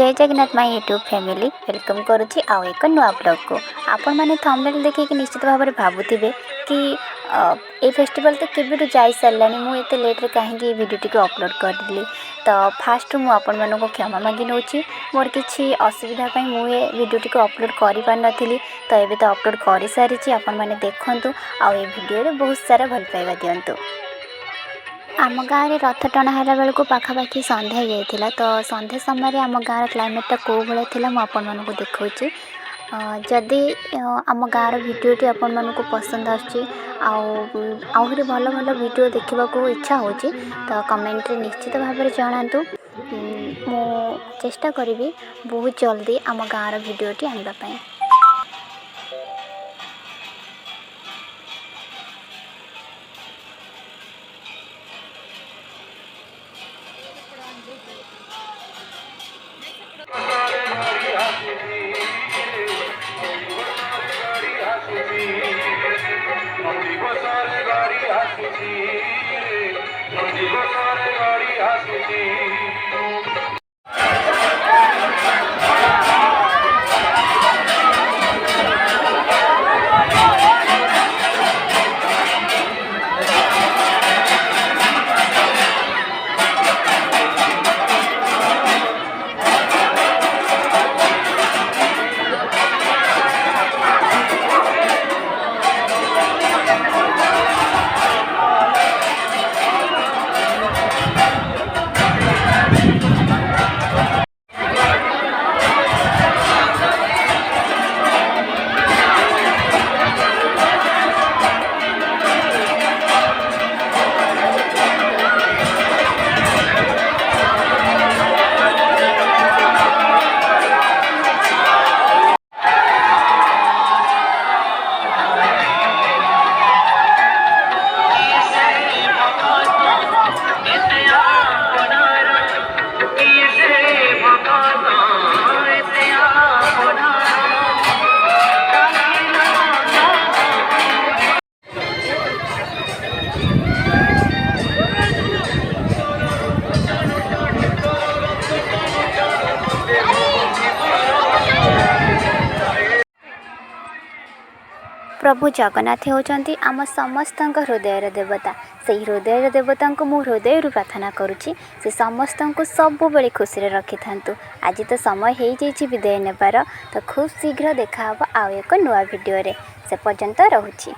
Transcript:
जय Jagannath my YouTube family welcome करुच्ची आउ एक नुआ ब्लॉग को आपण मैंने थंबनेल देखिए निश्चित भाव में भावुवे कि ए फेस्टिवल तो केबेठू जाई सारानी मुझे लेट्रे कहीं भिडियोटी को अपलोड करदेली। तो फास्ट मुझे मानक क्षमा मांगी नौ मोर किसी असुविधा मुझे भिडियोटी को अपलोड कर पार नी। तो ये तो अपलोड कर सारी आपण मैंने देखूँ आउ भिडियो बहुत सारा भल पाइबा दिंतु। आम गाँव में रथ टणा है बेलू पाखापाखि सन्ध्या हो जाता। तो सन्ध्या समय आम गाँव क्लाइमेटा कौ भाया था मुझे देखा। जदि आम गाँव भिडियोटी आपण मानक पसंद आहरी भल भल भिडियो देखा इच्छा हो तो कमेंट रे निश्चित भाव में जनातु। मु चेष्टा करी बहुत जल्दी आम गाँव भिडियोटी आने। प्रभु जगन्नाथ होती आम समस्त हृदय देवता। से हृदय देवता को मु हृदय प्रार्थना करुच्ची से समस्त को सब बेले खुशी रखि था। आज तो समय हो जाइए विदाय नेबार। तो खूब शीघ्र देखा आउ एक नुआ भिडियो से पर्यंत रहुची।